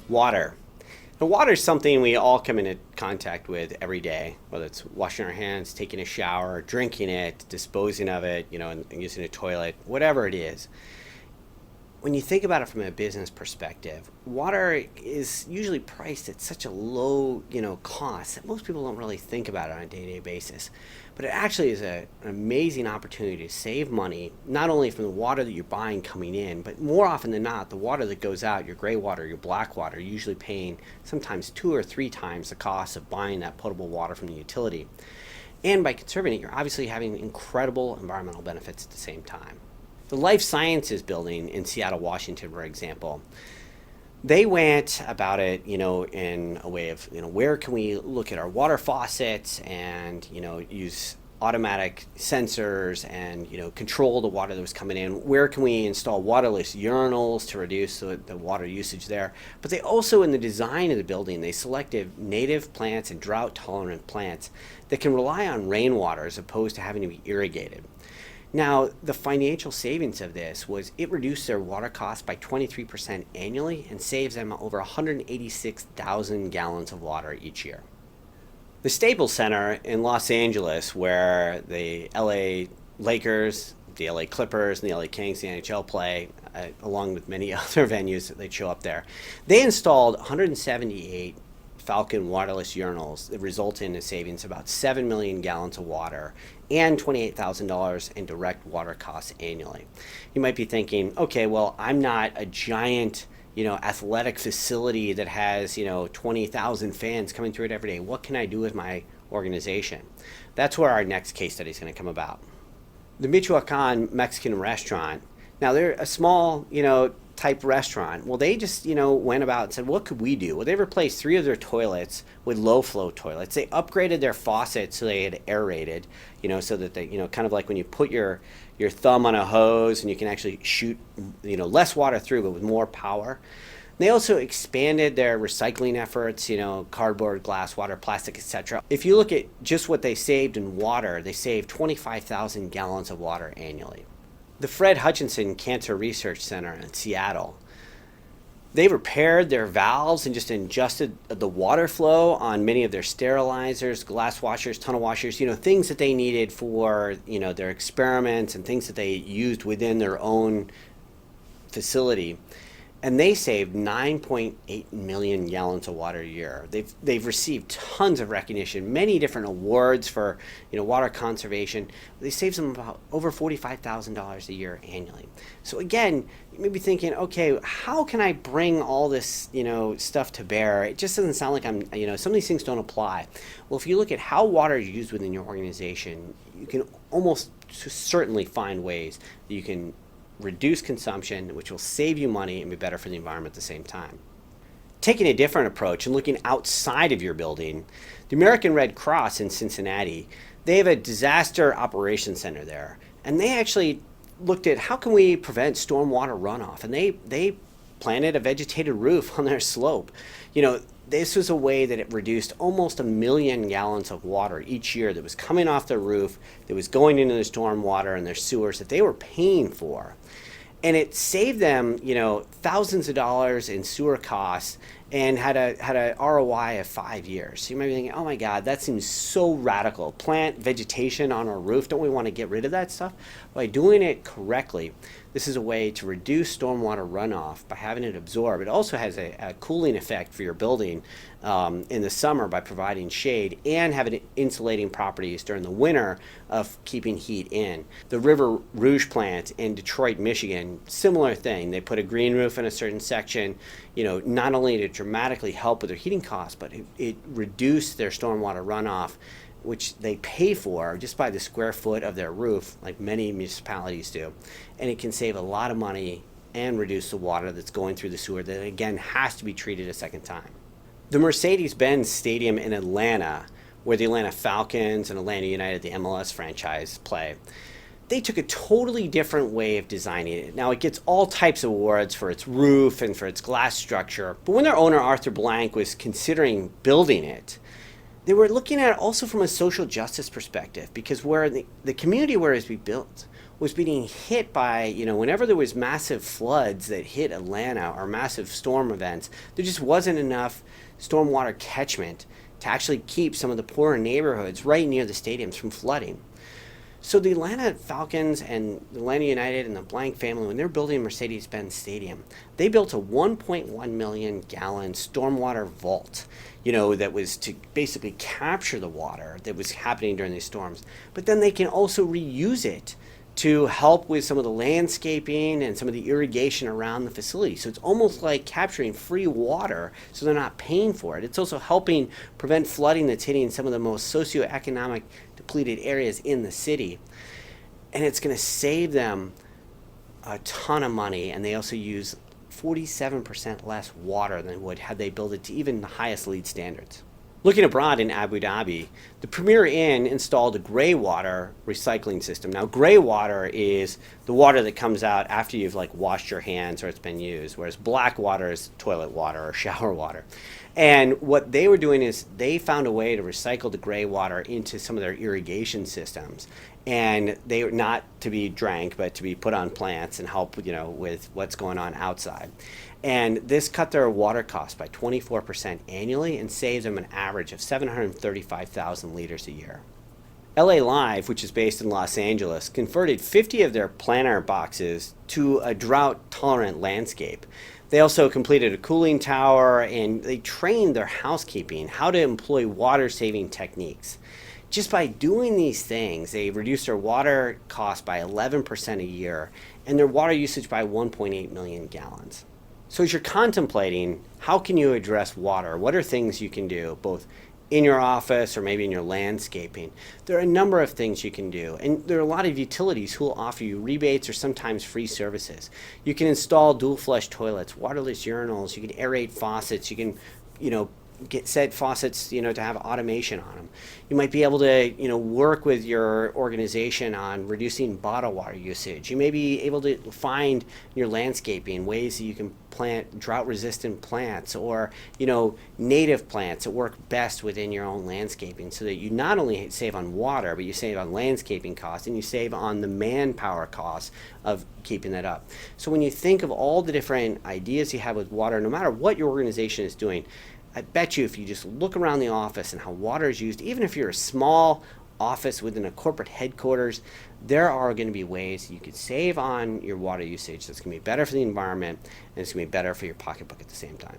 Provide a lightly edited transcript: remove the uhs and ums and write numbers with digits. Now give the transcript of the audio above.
Water. Now, water is something we all come into contact with every day, whether it's washing our hands, taking a shower, drinking it, disposing of it, and using a toilet, whatever it is. When you think about it from a business perspective, water is usually priced at such a low, cost that most people don't really think about it on a day-to-day basis. But it actually is an amazing opportunity to save money, not only from the water that you're buying coming in, but more often than not, the water that goes out, your gray water, your black water, you're usually paying sometimes 2 or 3 times the cost of buying that potable water from the utility. And by conserving it, you're obviously having incredible environmental benefits at the same time. The Life Sciences building in Seattle, Washington, for example, they went about it, in a way of, where can we look at our water faucets and, use automatic sensors and, control the water that was coming in? Where can we install waterless urinals to reduce the water usage there? But they also, in the design of the building, they selected native plants and drought-tolerant plants that can rely on rainwater as opposed to having to be irrigated. Now, the financial savings of this was it reduced their water costs by 23% annually and saves them over 186,000 gallons of water each year. The Staples Center in Los Angeles, where the LA Lakers, the LA Clippers, and the LA Kings, the NHL play, along with many other venues that show up there, they installed 178 Falcon waterless urinals that result in a savings of about 7 million gallons of water and $28,000 in direct water costs annually. You might be thinking, okay, well, I'm not a giant, athletic facility that has, 20,000 fans coming through it every day. What can I do with my organization? That's where our next case study is going to come about. The Michoacan Mexican restaurant. Now, they're a small, type restaurant. Well, they just, went about and said, what could we do? Well, they replaced 3 of their toilets with low flow toilets. They upgraded their faucets so they had aerated, so that they, kind of like when you put your thumb on a hose and you can actually shoot, less water through, but with more power. They also expanded their recycling efforts, cardboard, glass, water, plastic, etc. If you look at just what they saved in water, they saved 25,000 gallons of water annually. The Fred Hutchinson Cancer Research Center in Seattle, they repaired their valves and just adjusted the water flow on many of their sterilizers, glass washers, tunnel washers, things that they needed for, their experiments and things that they used within their own facility. And they saved 9.8 million gallons of water a year. They've received tons of recognition, many different awards for water conservation. They saved them about over $45,000 a year annually. So again, you may be thinking, okay, how can I bring all this stuff to bear? It just doesn't sound like I'm some of these things don't apply. Well, if you look at how water is used within your organization, you can almost certainly find ways that you can reduce consumption, which will save you money and be better for the environment at the same time. Taking a different approach and looking outside of your building, the American Red Cross in Cincinnati, they have a disaster operations center there. And they actually looked at how can we prevent stormwater runoff. And they planted a vegetated roof on their slope. This was a way that it reduced almost 1 million gallons of water each year that was coming off their roof, that was going into the stormwater and their sewers that they were paying for. And it saved them, thousands of dollars in sewer costs and had a ROI of 5 years. So you might be thinking, oh my God, that seems so radical. Plant vegetation on our roof, don't we want to get rid of that stuff? By doing it correctly, this is a way to reduce stormwater runoff by having it absorb. It also has a cooling effect for your building in the summer by providing shade and having insulating properties during the winter of keeping heat in. The River Rouge plant in Detroit, Michigan, similar thing. They put a green roof in a certain section, not only to dramatically help with their heating costs, but it reduced their stormwater runoff, which they pay for just by the square foot of their roof, like many municipalities do. And it can save a lot of money and reduce the water that's going through the sewer that, again, has to be treated a second time. The Mercedes-Benz Stadium in Atlanta, where the Atlanta Falcons and Atlanta United, the MLS franchise, play, they took a totally different way of designing it. Now, it gets all types of awards for its roof and for its glass structure, but when their owner, Arthur Blank, was considering building it, they were looking at it also from a social justice perspective, because where the community where it was built was being hit by, whenever there was massive floods that hit Atlanta or massive storm events, there just wasn't enough stormwater catchment to actually keep some of the poorer neighborhoods right near the stadiums from flooding. So the Atlanta Falcons and the Atlanta United and the Blank family, when they're building Mercedes-Benz Stadium, they built a 1.1 million gallon stormwater vault, that was to basically capture the water that was happening during these storms. But then they can also reuse it to help with some of the landscaping and some of the irrigation around the facility. So it's almost like capturing free water, so they're not paying for it. It's also helping prevent flooding that's hitting some of the most socioeconomic depleted areas in the city. And it's going to save them a ton of money, and they also use 47% less water than would had they built it to even the highest LEED standards. Looking abroad in Abu Dhabi, the Premier Inn installed a greywater recycling system. Now, greywater is the water that comes out after you've washed your hands or it's been used, whereas black water is toilet water or shower water. And what they were doing is they found a way to recycle the greywater into some of their irrigation systems. And they were not to be drank, but to be put on plants and help, with what's going on outside. And this cut their water costs by 24% annually and saves them an average of 735,000 liters a year. LA Live, which is based in Los Angeles, converted 50 of their planter boxes to a drought-tolerant landscape. They also completed a cooling tower, and they trained their housekeeping how to employ water-saving techniques. Just by doing these things, they reduced their water cost by 11% a year and their water usage by 1.8 million gallons. So as you're contemplating, how can you address water? What are things you can do, both in your office or maybe in your landscaping? There are a number of things you can do, and there are a lot of utilities who will offer you rebates or sometimes free services. You can install dual flush toilets, waterless urinals, you can aerate faucets, you can, get set faucets, to have automation on them. You might be able to, work with your organization on reducing bottled water usage. You may be able to find in your landscaping ways that you can plant drought-resistant plants or, native plants that work best within your own landscaping, so that you not only save on water, but you save on landscaping costs and you save on the manpower costs of keeping that up. So when you think of all the different ideas you have with water, no matter what your organization is doing, I bet you if you just look around the office and how water is used, even if you're a small office within a corporate headquarters, there are going to be ways you could save on your water usage that's going to be better for the environment and it's going to be better for your pocketbook at the same time.